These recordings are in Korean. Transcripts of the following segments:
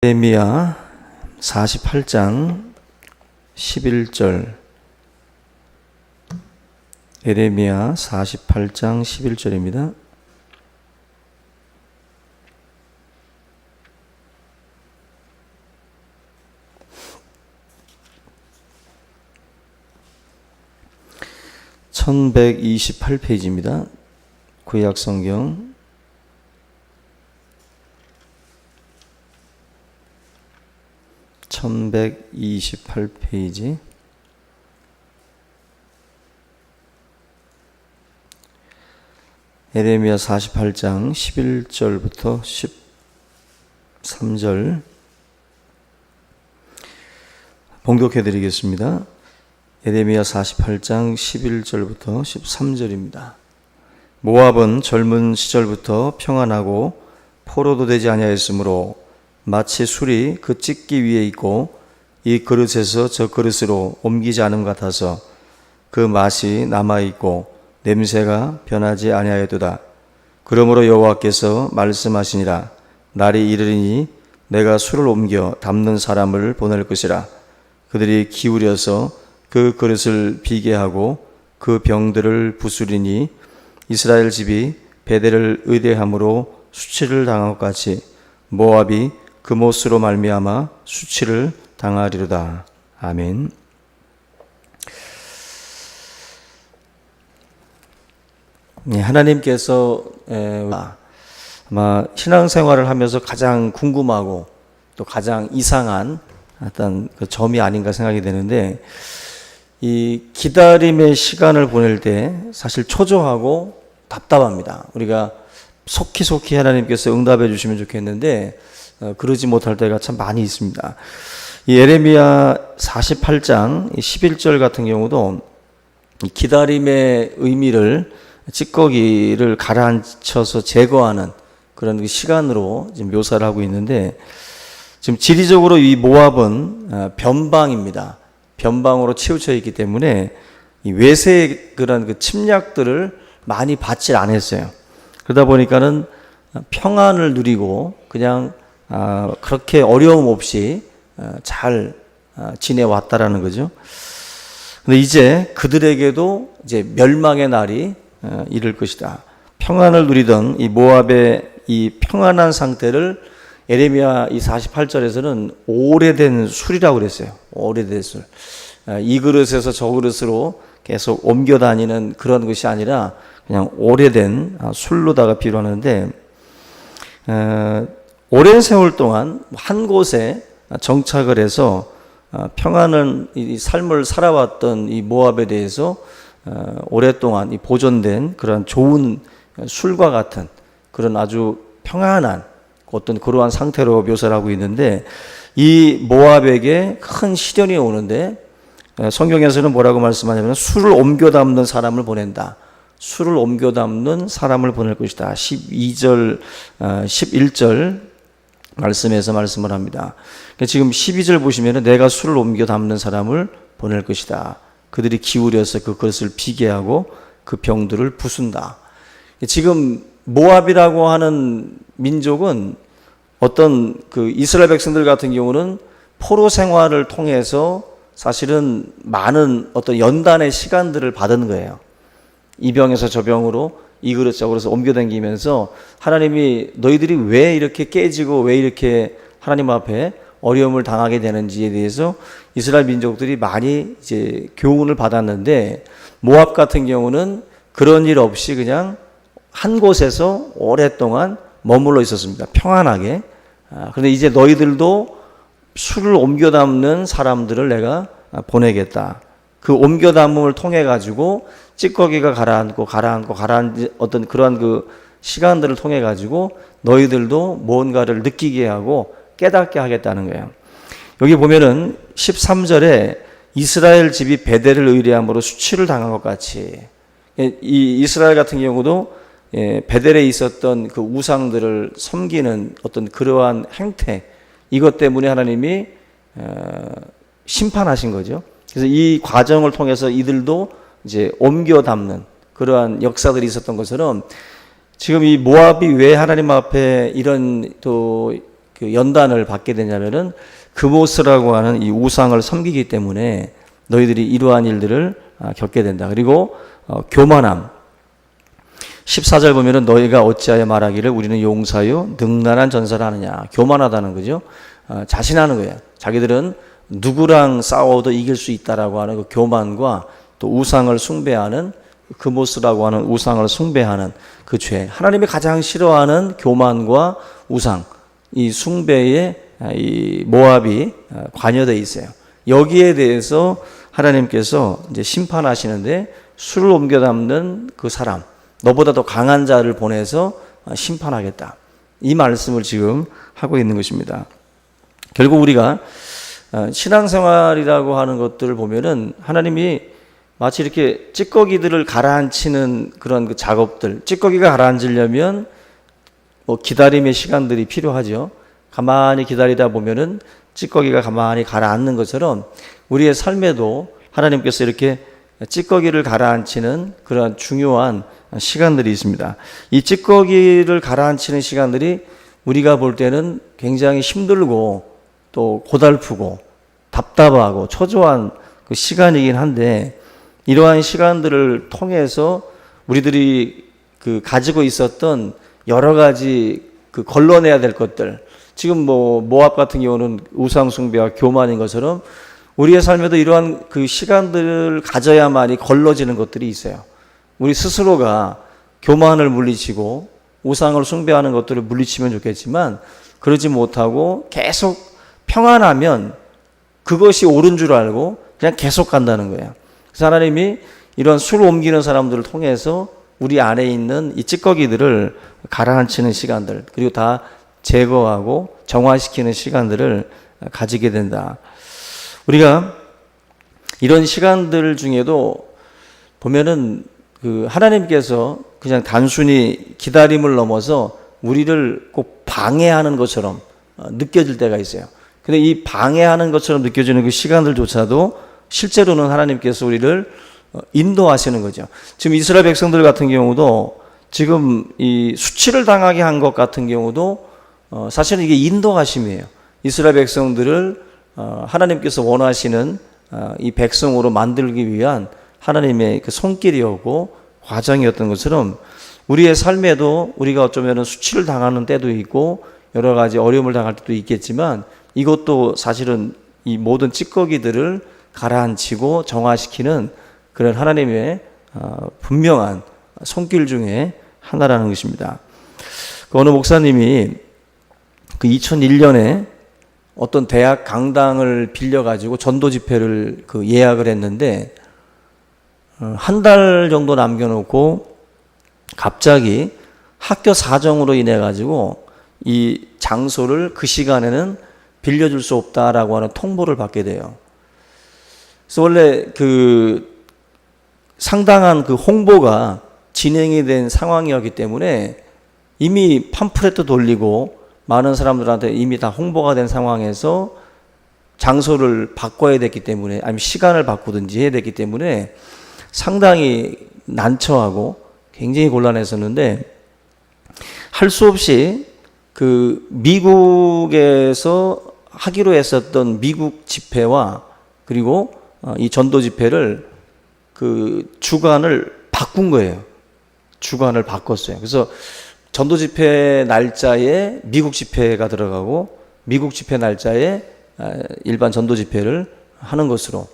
예레미야 48장 11절. 예레미야 48장 11절입니다. (1128페이지입니다) 구약성경 1128페이지. 예레미야 48장 11절부터 13절 봉독해 드리겠습니다. 예레미야 48장 11절부터 13절입니다. 모압은 젊은 시절부터 평안하고 포로도 되지 아니하였으므로 마치 술이 그 찢기 위에 있고 이 그릇에서 저 그릇으로 옮기지 않음 같아서 그 맛이 남아있고 냄새가 변하지 아니하였도다. 그러므로 여호와께서 말씀하시니라. 날이 이르리니 내가 술을 옮겨 담는 사람을 보낼 것이라. 그들이 기울여서 그 그릇을 비게 하고 그 병들을 부수리니 이스라엘 집이 베델을 의뢰함으로 수치를 당한 것 같이 모압이 그 못으로 말미암아 수치를 당하리로다. 아멘. 하나님께서 아마 신앙생활을 하면서 가장 궁금하고 또 가장 이상한 어떤 그 점이 아닌가 생각이 되는데, 이 기다림의 시간을 보낼 때 사실 초조하고 답답합니다. 우리가 속히 하나님께서 응답해 주시면 좋겠는데 그러지 못할 때가 참 많이 있습니다. 이 예레미야 48장 11절 같은 경우도 기다림의 의미를 찌꺼기를 가라앉혀서 제거하는 그런 시간으로 지금 묘사를 하고 있는데, 지금 지리적으로 이 모압은 변방입니다. 변방으로 치우쳐 있기 때문에 이 외세의 그런 그 침략들을 많이 받지 않았어요. 그러다 보니까는 평안을 누리고 그냥 그렇게 어려움 없이 잘 지내왔다라는 거죠. 근데 이제 그들에게도 이제 멸망의 날이 이를 것이다. 평안을 누리던 이 모압의 이 평안한 상태를 예레미야 이 48절에서는 오래된 술이라고 그랬어요. 오래된 술. 이 그릇에서 저 그릇으로 계속 옮겨 다니는 그런 것이 아니라 그냥 오래된 술로다가 비유하는데, 오랜 세월 동안 한 곳에 정착을 해서 평안한 이 삶을 살아왔던 이 모압에 대해서 오랫동안 이 보존된 그런 좋은 술과 같은 그런 아주 평안한 어떤 그러한 상태로 묘사를 하고 있는데, 이 모압에게 큰 시련이 오는데 성경에서는 뭐라고 말씀하냐면 술을 옮겨 담는 사람을 보낸다. 술을 옮겨 담는 사람을 보낼 것이다. 12절, 11절 말씀에서 말씀을 합니다. 지금 12절 보시면 내가 술을 옮겨 담는 사람을 보낼 것이다. 그들이 기울여서 그 그릇을 비게 하고 그 병들을 부순다. 지금 모압이라고 하는 민족은 어떤 그 이스라엘 백성들 같은 경우는 포로 생활을 통해서 사실은 많은 어떤 연단의 시간들을 받은 거예요. 이 병에서 저 병으로 이 그릇 저 그릇을 옮겨다니면서 하나님이 너희들이 왜 이렇게 깨지고 왜 이렇게 하나님 앞에 어려움을 당하게 되는지에 대해서 이스라엘 민족들이 많이 이제 교훈을 받았는데, 모압 같은 경우는 그런 일 없이 그냥 한 곳에서 오랫동안 머물러 있었습니다. 평안하게. 그런데 이제 너희들도 술을 옮겨 담는 사람들을 내가 보내겠다. 그 옮겨 담음을 통해 가지고 찌꺼기가 가라앉고 어떤 그러한 그 시간들을 통해 가지고 너희들도 뭔가를 느끼게 하고 깨닫게 하겠다는 거예요. 여기 보면은 13절에 이스라엘 집이 베델을 의뢰함으로 수치를 당한 것 같이, 이 이스라엘 같은 경우도 베델에 있었던 그 우상들을 섬기는 어떤 그러한 행태, 이것 때문에 하나님이 심판하신 거죠. 그래서 이 과정을 통해서 이들도 이제 옮겨 담는 그러한 역사들이 있었던 것처럼, 지금 이 모압이 왜 하나님 앞에 이런 또 그 연단을 받게 되냐면은 그모스라고 하는 이 우상을 섬기기 때문에 너희들이 이러한 일들을 겪게 된다. 그리고 교만함. 14절 보면은 너희가 어찌하여 말하기를 우리는 용사요 능란한 전사를 하느냐. 교만하다는 거죠. 자신하는 거예요. 자기들은 누구랑 싸워도 이길 수 있다라고 하는 그 교만과 또 우상을 숭배하는 그모스라고 하는 우상을 숭배하는 그 죄. 하나님이 가장 싫어하는 교만과 우상, 이 숭배에 이 모압이 관여되어 있어요. 여기에 대해서 하나님께서 이제 심판하시는데 술을 옮겨 담는 그 사람, 너보다 더 강한 자를 보내서 심판하겠다. 이 말씀을 지금 하고 있는 것입니다. 결국 우리가 신앙생활이라고 하는 것들을 보면은 하나님이 마치 이렇게 찌꺼기들을 가라앉히는 그런 그 작업들, 찌꺼기가 가라앉으려면 뭐 기다림의 시간들이 필요하죠. 가만히 기다리다 보면은 찌꺼기가 가만히 가라앉는 것처럼 우리의 삶에도 하나님께서 이렇게 찌꺼기를 가라앉히는 그러한 중요한 시간들이 있습니다. 이 찌꺼기를 가라앉히는 시간들이 우리가 볼 때는 굉장히 힘들고 또 고달프고 답답하고 초조한 그 시간이긴 한데 이러한 시간들을 통해서 우리들이 그 가지고 있었던 여러 가지 그 걸러내야 될 것들, 지금 뭐 모압 같은 경우는 우상 숭배와 교만인 것처럼 우리의 삶에도 이러한 그 시간들을 가져야만이 걸러지는 것들이 있어요. 우리 스스로가 교만을 물리치고 우상을 숭배하는 것들을 물리치면 좋겠지만 그러지 못하고 계속 평안하면 그것이 옳은 줄 알고 그냥 계속 간다는 거예요. 그래서 하나님이 이런 술 옮기는 사람들을 통해서 우리 안에 있는 이 찌꺼기들을 가라앉히는 시간들, 그리고 다 제거하고 정화시키는 시간들을 가지게 된다. 우리가 이런 시간들 중에도 보면은 그 하나님께서 그냥 단순히 기다림을 넘어서 우리를 꼭 방해하는 것처럼 느껴질 때가 있어요. 근데 이 방해하는 것처럼 느껴지는 그 시간들조차도 실제로는 하나님께서 우리를 인도하시는 거죠. 지금 이스라엘 백성들 같은 경우도 지금 이 수치를 당하게 한 것 같은 경우도 사실은 이게 인도하심이에요. 이스라엘 백성들을 하나님께서 원하시는 이 백성으로 만들기 위한 하나님의 그 손길이었고 과정이었던 것처럼 우리의 삶에도 우리가 어쩌면 수치를 당하는 때도 있고 여러 가지 어려움을 당할 때도 있겠지만 이것도 사실은 이 모든 찌꺼기들을 가라앉히고 정화시키는 그런 하나님의 분명한 손길 중에 하나라는 것입니다. 어느 목사님이 그 2001년에 어떤 대학 강당을 빌려가지고 전도 집회를 그 예약을 했는데 한 달 정도 남겨놓고 갑자기 학교 사정으로 인해 가지고 이 장소를 그 시간에는 빌려줄 수 없다라고 하는 통보를 받게 돼요. 그래서 원래 그 상당한 그 홍보가 진행이 된 상황이었기 때문에 이미 팜플렛도 돌리고 많은 사람들한테 이미 다 홍보가 된 상황에서 장소를 바꿔야 됐기 때문에 아니면 시간을 바꾸든지 해야 됐기 때문에 상당히 난처하고 굉장히 곤란했었는데 할 수 없이 그 미국에서 하기로 했었던 미국 집회와 그리고 이 전도 집회를 그 주간을 바꾼 거예요. 주간을 바꿨어요. 그래서 전도 집회 날짜에 미국 집회가 들어가고 미국 집회 날짜에 일반 전도 집회를 하는 것으로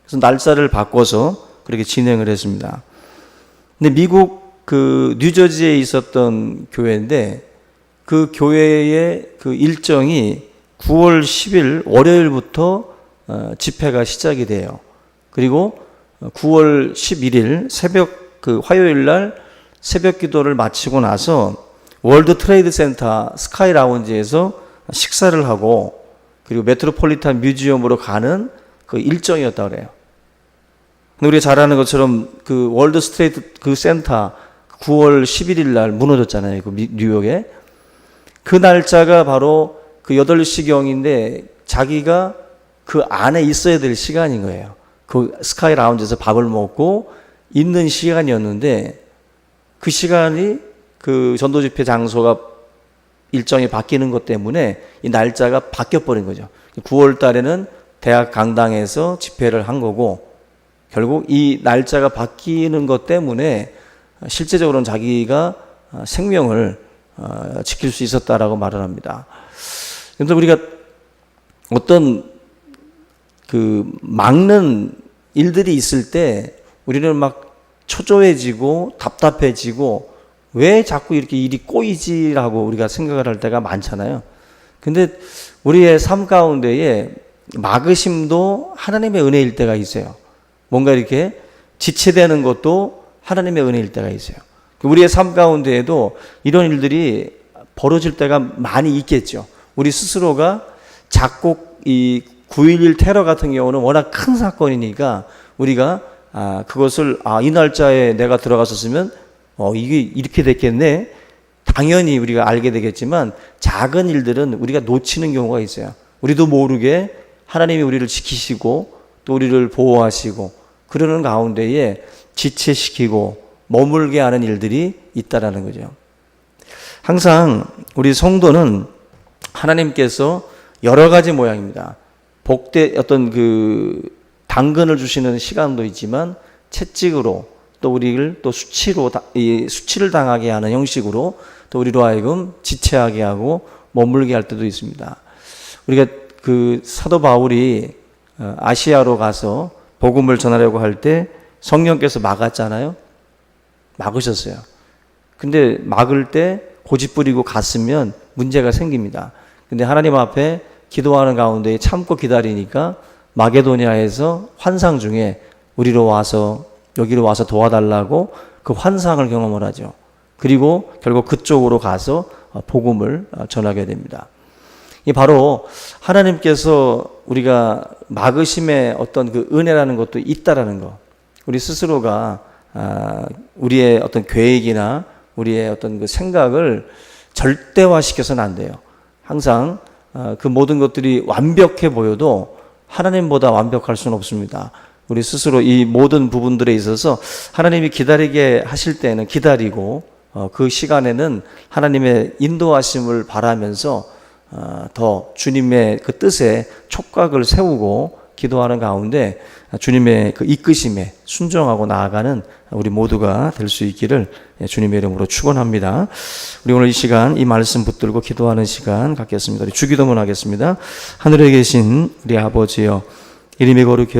그래서 날짜를 바꿔서 그렇게 진행을 했습니다. 근데 미국 그 뉴저지에 있었던 교회인데 그 교회의 그 일정이 9월 10일 월요일부터 집회가 시작이 돼요. 그리고 9월 11일 새벽 그 화요일 날 새벽 기도를 마치고 나서 월드 트레이드 센터 스카이 라운지에서 식사를 하고 그리고 메트로폴리탄 뮤지엄으로 가는 그 일정이었다고 그래요. 근데 우리가 잘 아는 것처럼 그 월드 스트레이트 그 센터 9월 11일 날 무너졌잖아요. 그 뉴욕에. 그 날짜가 바로 그 8시경인데 자기가 그 안에 있어야 될 시간인 거예요. 그 스카이 라운지에서 밥을 먹고 있는 시간이었는데 그 시간이 그 전도 집회 장소가 일정이 바뀌는 것 때문에 이 날짜가 바뀌어버린 거죠. 9월 달에는 대학 강당에서 집회를 한 거고, 결국 이 날짜가 바뀌는 것 때문에 실제적으로는 자기가 생명을 지킬 수 있었다라고 말을 합니다. 그런데 우리가 어떤 그 막는 일들이 있을 때 우리는 막 초조해지고 답답해지고 왜 자꾸 이렇게 일이 꼬이지라고 우리가 생각을 할 때가 많잖아요. 근데 우리의 삶 가운데에 막으심도 하나님의 은혜일 때가 있어요. 뭔가 이렇게 지체되는 것도 하나님의 은혜일 때가 있어요. 우리의 삶 가운데에도 이런 일들이 벌어질 때가 많이 있겠죠. 우리 스스로가 작곡 이 9.11 테러 같은 경우는 워낙 큰 사건이니까 우리가 그것을 이 날짜에 내가 들어갔었으면 이게 이렇게 됐겠네. 당연히 우리가 알게 되겠지만 작은 일들은 우리가 놓치는 경우가 있어요. 우리도 모르게 하나님이 우리를 지키시고 또 우리를 보호하시고 그러는 가운데에 지체시키고 머물게 하는 일들이 있다라는 거죠. 항상 우리 성도는 하나님께서 여러 가지 모양입니다. 복대 어떤 그 당근을 주시는 시간도 있지만 채찍으로 또 우리를 또 수치를 당하게 하는 형식으로 또 우리로 하여금 지체하게 하고 머물게 할 때도 있습니다. 우리가 그 사도 바울이 아시아로 가서 복음을 전하려고 할 때 성령께서 막았잖아요. 막으셨어요. 근데 막을 때 고집 부리고 갔으면 문제가 생깁니다. 근데 하나님 앞에 기도하는 가운데 참고 기다리니까 마게도니아에서 환상 중에 여기로 와서 도와달라고 그 환상을 경험을 하죠. 그리고 결국 그쪽으로 가서 복음을 전하게 됩니다. 이 바로 하나님께서 우리가 막으심의 어떤 그 은혜라는 것도 있다라는 거. 우리 스스로가 우리의 어떤 계획이나 우리의 어떤 그 생각을 절대화시켜서는 안 돼요. 항상 그 모든 것들이 완벽해 보여도 하나님보다 완벽할 수는 없습니다. 우리 스스로 이 모든 부분들에 있어서 하나님이 기다리게 하실 때는 기다리고 그 시간에는 하나님의 인도하심을 바라면서 더 주님의 그 뜻에 촉각을 세우고 기도하는 가운데 주님의 그 이끄심에 순종하고 나아가는 우리 모두가 될 수 있기를 주님의 이름으로 축원합니다. 우리 오늘 이 시간 이 말씀 붙들고 기도하는 시간 갖겠습니다. 우리 주기도문 하겠습니다. 하늘에 계신 우리 아버지여, 이름이 거룩히